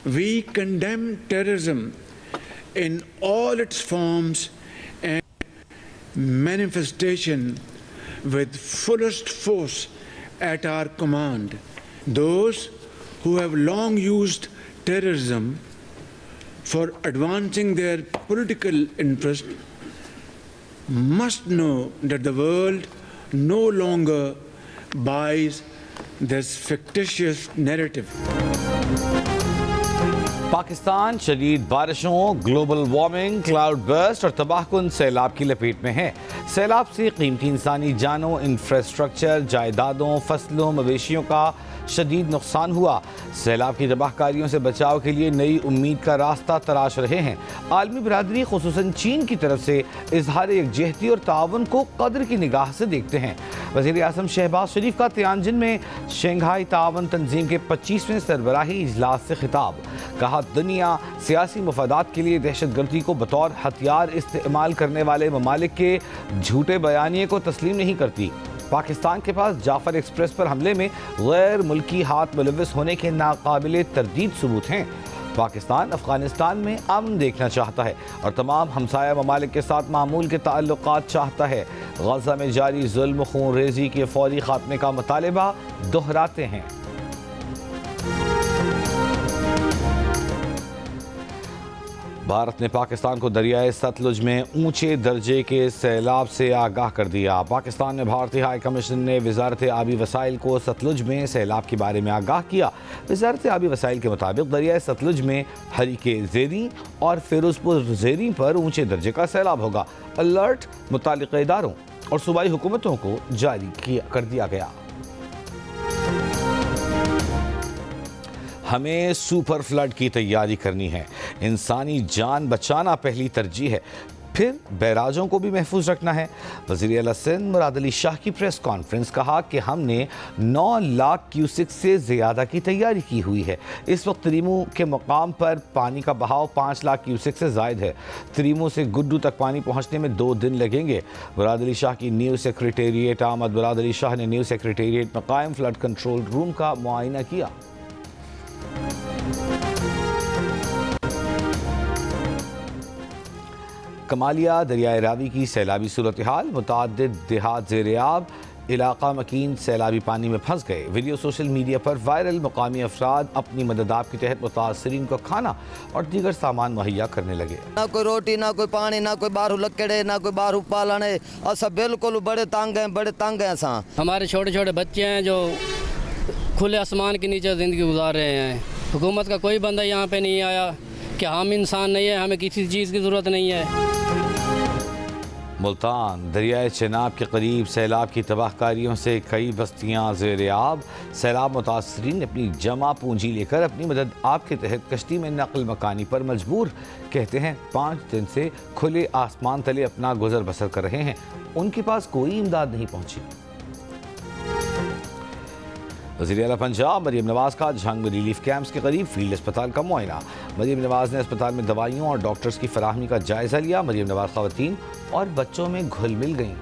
We condemn terrorism in all its forms and manifestation with fullest force at our command. Those who have long used terrorism for advancing their political interest must know that the world no longer buys this fictitious narrative. Pakistan शदीद बारिशों, global warming, cloud burst और तबाहकुन सैलाब की लपेट में है। सैलाब से कीमती इंसानी जानों, इंफ्रास्ट्रक्चर, जायदादों, फसलों, मवेशियों का शदीद नुकसान हुआ। सैलाब की तबाहकारियों से बचाव के लिए नई उम्मीद का रास्ता तलाश रहे हैं। आलमी बरादरी खुसूसन चीन की तरफ से इजहार यकजहती और ताउन को कदर की निगाह से देखते हैं। वज़ीर आज़म शहबाज शरीफ का तियानजिन में शंघाई ताउन तंजीम के 25वें सरबराही इजलास से खिताब। कहा, दुनिया सियासी मफादात के लिए दहशत गर्दी को बतौर हथियार इस्तेमाल करने वाले ममालिक के झूठे बयानिए को तस्लीम नहीं करती। पाकिस्तान के पास जाफर एक्सप्रेस पर हमले में गैर मुल्की हाथ मुलव्वस होने के नाकाबिले तरदीद सबूत हैं। पाकिस्तान अफगानिस्तान में अमन देखना चाहता है और तमाम हमसाया ममालिक के साथ मामूल के ताल्लुकात चाहता है। गजा में जारी जुल्म खून रेजी के फौरी खात्मे का मुतालिबा दोहराते हैं। भारत ने पाकिस्तान को दरियाए सतलुज में ऊंचे दर्जे के सैलाब से आगाह कर दिया। पाकिस्तान में भारतीय हाई कमीशन ने वजारत आबी वसाइल को सतलुज में सैलाब के बारे में आगाह किया। वजारत आबी वसाइल के मुताबिक दरियाए सतलुज में हरीके ज़ेरी और फिरोजपुर ज़ेरी पर ऊंचे दर्जे का सैलाब होगा। अलर्ट मुताल्लिक़ इदारों और सूबाई हुकूमतों को जारी कर दिया गया। हमें सुपर फ्लड की तैयारी करनी है। इंसानी जान बचाना पहली तरजीह है, फिर बैराजों को भी महफूज रखना है। वज़ीर आला सिंध मुराद अली शाह की प्रेस कॉन्फ्रेंस, कहा कि हमने 9 लाख क्यूसिक से ज़्यादा की तैयारी की हुई है। इस वक्त त्रीमू के मकाम पर पानी का बहाव 5 लाख क्यूसिक से ज़ायद है। त्रीमू से गुड्डू तक पानी पहुँचने में 2 दिन लगेंगे। मुराद अली शाह की न्यू सेक्रेटेरिएट आमद। मुराद अली शाह ने न्यू सेक्रेटेरिएट में कायम फ्लड कंट्रोल रूम का मुआयना किया। कमालिया दरियाए रावी की सैलाबी सूरत हाल, मुताद्दिद देहात ज़ेर-ए-आब, इलाका मकीन सैलाबी पानी में फंस गए। वीडियो सोशल मीडिया पर वायरल। मकामी अफराद अपनी मददाब के तहत मुतासरीन को खाना और दीगर सामान मुहैया करने लगे। ना कोई रोटी, ना कोई पानी, ना कोई बाहर लकड़े, ना कोई बाहर पालने, और सब बिल्कुल बड़े तंग हैं, बड़े तंग हैं। सा हमारे छोटे छोटे बच्चे हैं जो खुले आसमान के नीचे ज़िंदगी गुजार रहे हैं। हुकूमत का कोई बंदा यहाँ पे नहीं आया कि हम इंसान नहीं है, हमें किसी चीज़ की ज़रूरत नहीं है। मुल्तान दरियाए चेनाब के करीब सैलाब की तबाहकारियों से कई बस्तियां ज़ेर-ए-आब। सैलाब मुतासरीन ने अपनी जमा पूंजी लेकर अपनी मदद आप के तहत कश्ती में नकल मकानी पर मजबूर। कहते हैं 5 दिन से खुले आसमान तले अपना गुजर बसर कर रहे हैं। उनके पास कोई इमदाद नहीं पहुंची। वज़ीर आला पंजाब मरीम नवाज़ का झंग में रिलीफ कैंप्स के करीब फील्ड अस्पताल का मुआयना। मरीम नवाज़ ने अस्पताल में दवाइयों और डॉक्टर्स की फराहमी का जायजा लिया। मरीम नवाज़ ख़वातीन और बच्चों में घुल मिल गईं।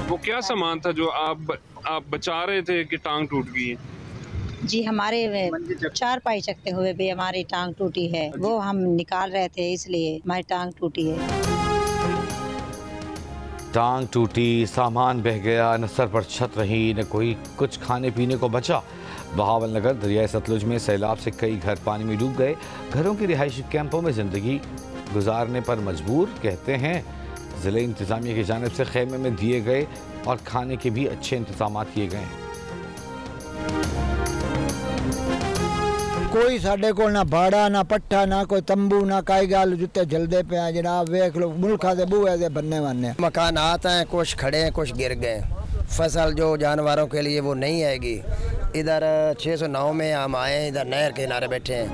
वो क्या सामान था जो आप बचा रहे थे कि टांग टूट गई है? जी, हमारे 4 पाई चकते हुए भी हमारी टांग टूटी है। वो हम निकाल रहे थे, इसलिए हमारी टांग टूटी है। टांग टूटी, सामान बह गया, न सर पर छत रही, न कोई कुछ खाने पीने को बचा। बहावल नगर दरियाए सतलुज में सैलाब से कई घर पानी में डूब गए। घरों की रिहायशी कैंपों में ज़िंदगी गुजारने पर मजबूर। कहते हैं ज़िले इंतज़ामिया की जानिब से खेमे में दिए गए और खाने के भी अच्छे इंतजाम किए गए हैं। कोई साढ़े को ना भाड़ा, ना पट्ठा, ना कोई तंबू, ना काई गल, जुत्ते जलदे पे हैं जनाब। वेख लो मुल्खा दे बूहे दे बनने वाने मकान आते हैं, कुछ खड़े हैं, कुछ गिर गए। फसल जो जानवरों के लिए वो नहीं आएगी। इधर 609 में हम आए हैं, इधर नहर के किनारे बैठे हैं।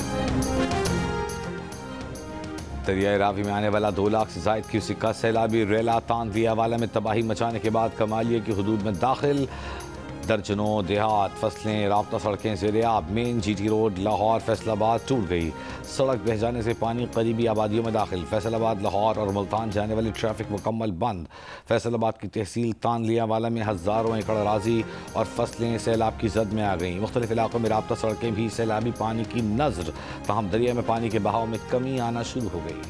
दरियाए रावी में आने वाला 2 लाख से ज़ायद क्यूसिक का सैलाबी रेला तांदियावाला में तबाही मचाने के बाद कमालिया की हुदूद में दाखिल। दर्जनों देहात, फसलें, राब्ता सड़कें ज़ेर-ए-आब। Main GT road Lahore Faisalabad टूट गई। सड़क बह जाने से पानी करीबी आबादियों में दाखिल। फैसलाबाद, लाहौर और मुल्तान जाने वाली ट्रैफिक मुकम्मल बंद। फैसलाबाद की तहसील तानलियावाला में हज़ारों एकड़ अराजी और फसलें सैलाब की जद में आ गईं। मुख्तलिफ इलाकों में राब्ता सड़कें भी सैलाबी पानी की नज़र, ताहम दरिया में पानी के बहाव में कमी आना शुरू हो गई।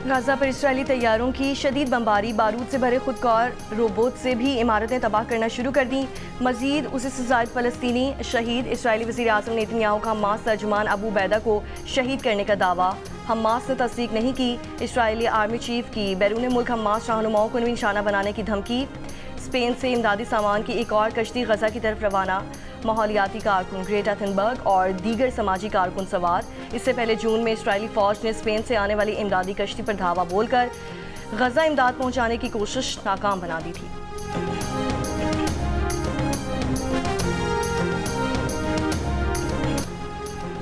गाजा पर इस्राएली तैयारों की शदीद बमबारी, बारूद से भरे खुदकार रोबोट से भी इमारतें तबाह करना शुरू कर दी। मजीद उसे जायद फ़लस्तीनी शहीद। इस्राएली वज़ीर आज़म नेतन्याहू का हमास तर्जुमान अबू बैदा को शहीद करने का दावा। हमास ने तस्दीक नहीं की। इस्राएली आर्मी चीफ की बैरून मुल्क हमास रहनुमाओं को निशाना बनाने की धमकी। स्पेन से इमदादी सामान की एक और कश्ती गजा की तरफ रवाना। माहौलियाती कारकुन ग्रेटा थुनबर्ग और दीगर समाजी कारकुन सवार। इससे पहले जून में इस्राएली फ़ौज ने स्पेन से आने वाली इमदादी कश्ती पर धावा बोलकर गजा इमदाद पहुंचाने की कोशिश नाकाम बना दी थी।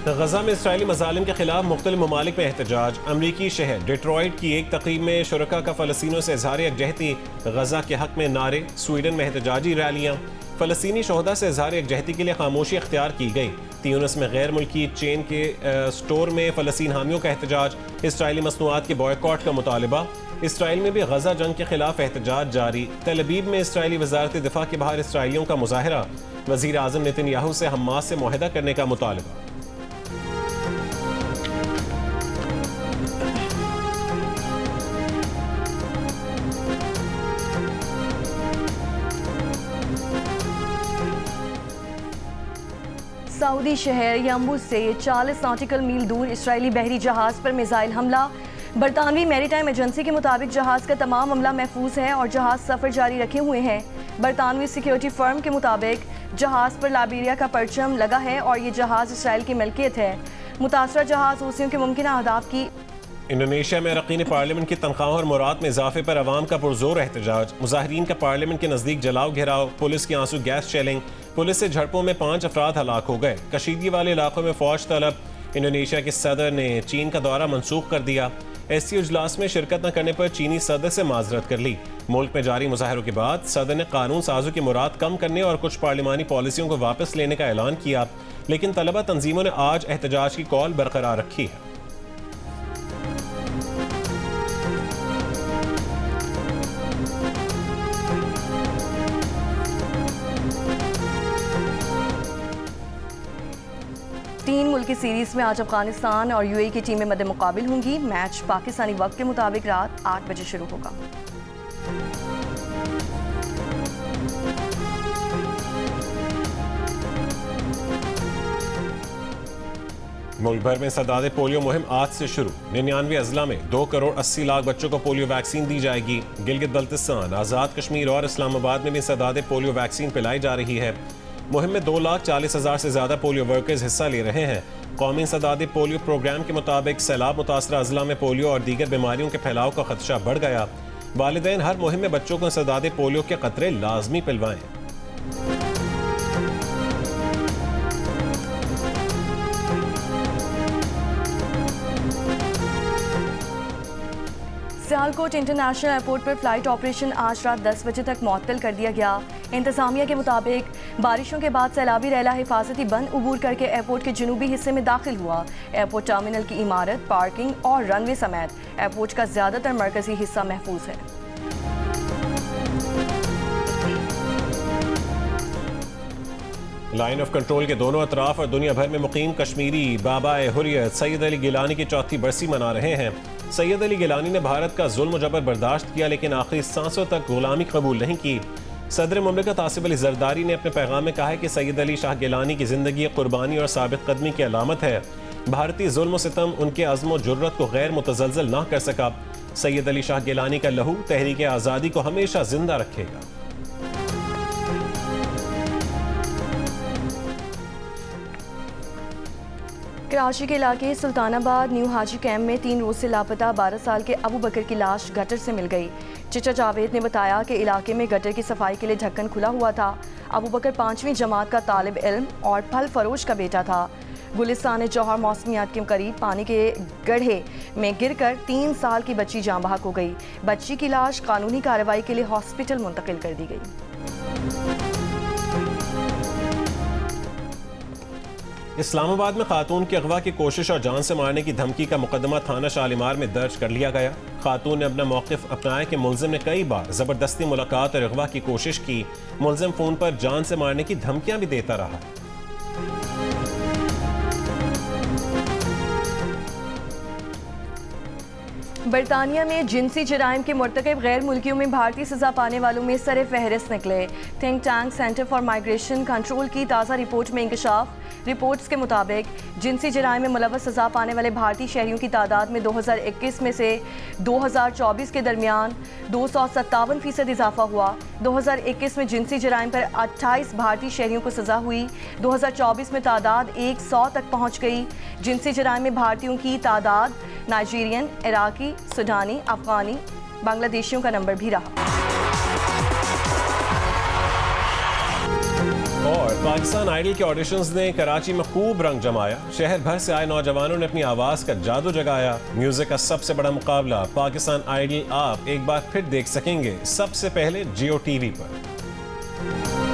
गजा में इस्राएली मज़ालिम के खिलाफ मुख्तलिफ ममालिक में एहतजाज। अमरीकी शहर डिट्रॉइट की एक तकरीब में शुरका का फ़लस्तीनियों से इज़हार यकजहती। गजा के हक में नारे। स्वीडन में एहतजाजी रैलियाँ। फ़लस्तीनी शोहदा से इज़हार यकजहती के लिए खामोशी इख्तियार की गई। त्यूनिस में गैर मुल्की चेन के स्टोर में फ़लस्तीन हामियों का एहतजाज। इस्राएली मसनूआत के बॉयकॉट का मुतालबा। इसराइल में भी गजा जंग के खिलाफ एहतजाज जारी। तेल अवीव में इस्राएली वज़ारत दिफा के बाहर इसराइलियों का मुजाहरा। वज़ीर आज़म नेतन्याहू से हमास से मुआहदा करने का मुतालबा। सऊदी शहर यम्बू से 40 नॉटिकल मील दूर इस्राएली बहरी जहाज पर मिसाइल हमला। बरतानवी मैरीटाइम एजेंसी के मुताबिक जहाज का तमाम अमला महफूज है और जहाज सफ़र जारी रखे हुए हैं। बरतानवी सिक्योरिटी फर्म के मुताबिक जहाज पर लाइबेरिया का परचम लगा है और ये जहाज इसराइल की मिल्कियत है। मुतासरा जहाज हूसियों के मुमकिन अहदाफ की। इंडोनेशिया में अरकान पार्लियामेंट की तनख्वाहों और मुराद में इजाफे पर अवाम का पुरजोर एहतजाज। मुजाहिरीन का पार्लियामेंट के नज़दीक जलाओ घेराव। पुलिस की आंसू गैस शेलिंग। पुलिस से झड़पों में 5 अफराद हलाक हो गए। कशीदगी वाले इलाकों में फौज तलब। इंडोनेशिया के सदर ने चीन का दौरा मनसूख कर दिया। SCO इजलास में शिरकत न करने पर चीनी सदर से माजरत कर ली। मुल्क में जारी मुजाहरों के बाद सदर ने कानून साजों की मुराद कम करने और कुछ पार्लिमानी पॉलिसियों को वापस लेने का ऐलान किया, लेकिन तलबा तंजीमों ने आज एहतजाज की कॉल बरकरार रखी है। तीन मुल्की सीरीज में आज अफगानिस्तान और UAE की टीमें मद्दे मुकाबिल होंगी। मैच पाकिस्तानी वक्त के मुताबिक रात 8 बजे शुरू होगा। मुल्क भर में सदादे पोलियो मुहिम आज से शुरू। 99 अजला में 2 करोड़ 80 लाख बच्चों को पोलियो वैक्सीन दी जाएगी। गिलगित बल्तिस्तान, आज़ाद कश्मीर और इस्लामाबाद में भी सदादे पोलियो वैक्सीन पिलाई जा रही है। मुहिम में 2,40,000 से ज़्यादा पोलियो वर्कर्स हिस्सा ले रहे हैं। कौमी सदादे पोलियो प्रोग्राम के मुताबिक सैलाब मुतासरा अजला में पोलियो और दीगर बीमारियों के फैलाव का खदशा बढ़ गया। वालिदैन हर मुहिम में बच्चों को सदादे पोलियो के कतरे लाजमी पिलवाएं। सियालकोट इंटरनेशनल एयरपोर्ट पर फ्लाइट ऑपरेशन आज रात 10 बजे तक मुअत्तल कर दिया गया। इंतजामिया के मुताबिक बारिशों के बाद सैलाबी रैला हिफाजती बंद अबूर करके एयरपोर्ट के जनूबी हिस्से में दाखिल हुआ। एयरपोर्ट टर्मिनल की इमारत, पार्किंग और रनवे समेत एयरपोर्ट का ज़्यादातर मरकजी हिस्सा महफूज है। लाइन ऑफ कंट्रोल के दोनों अतराफ और दुनिया भर में मुकीम कश्मीरी बाबा हुर्रियत सैयद अली गिलानी की चौथी बरसी मना रहे हैं। सैयद अली गिलानी ने भारत का जुल्म जबर बर्दाश्त किया, लेकिन आखिरी सांसों तक गुलामी कबूल नहीं की। सदर मुमलिकत आसिफ अली जरदारी ने अपने पैगाम में कहा है कि सैयद अली शाह गिलानी की जिंदगी कुर्बानी और साबित कदमी की अलामत है। भारतीय जुल्म सितम उनके अज़्म व जुर्रत को गैर मुतज़लज़ल ना कर सका। सैयद अली शाह गिलानी का लहू तहरीक आज़ादी को हमेशा जिंदा रखेगा। कराची के इलाके सुल्तानाबाद न्यू हाजी कैंप में 3 रोज से लापता 12 साल के अबू बकर की लाश गटर से मिल गई। चिचा जावेद ने बताया कि इलाके में गटर की सफाई के लिए ढक्कन खुला हुआ था। अबू बकर 5वीं जमात का तालिब इल्म और फल फरोश का बेटा था। गुलिस्तान जौहर मौसमियात के करीब पानी के गड्ढे में गिरकर 3 साल की बच्ची जाँ बहक हो गई। बच्ची की लाश कानूनी कार्रवाई के लिए हॉस्पिटल मुंतकिल कर दी गई। इस्लामाबाद में खातून की अगवा की कोशिश और जान से मारने की धमकी का मुकदमा थाना शालीमार में दर्ज कर लिया गया। खातून ने अपना मौक़िफ़ अपनाया कि मुलजिम ने कई बार ज़बरदस्ती मुलाकात और अगवा की कोशिश की। मुलजिम फ़ोन पर जान से मारने की धमकियां भी देता रहा। बरतानिया में जिनसी जराइम के मुर्तकब गैर मुल्कियों में भारतीय सज़ा पाने वालों में सर फहरिस्त निकले। Think tank centre for migration control की ताज़ा रिपोर्ट में इंकशाफ। रिपोर्ट्स के मुताबिक जिनसी जराइम में मुलव्वस सज़ा पाने वाले भारतीय शहरियों की तादाद में 2021 में से 2024 के दरमियान 257% इजाफा हुआ। 2021 में जिनसी जराइम पर 28 भारतीय शहरियों को सज़ा हुई। 2024 में तादाद 100 तक पहुँच गई। जिनसी जराइम में भारतीयों की तादाद नाइजीरियन, इराकी, सुडानी, अफगानी, बांग्लादेशियों का नंबर भी रहा। और पाकिस्तान आइडल के ऑडिशंस ने कराची में खूब रंग जमाया। शहर भर से आए नौजवानों ने अपनी आवाज़ का जादू जगाया। म्यूजिक का सबसे बड़ा मुकाबला पाकिस्तान आइडल आप एक बार फिर देख सकेंगे सबसे पहले जियो टीवी पर।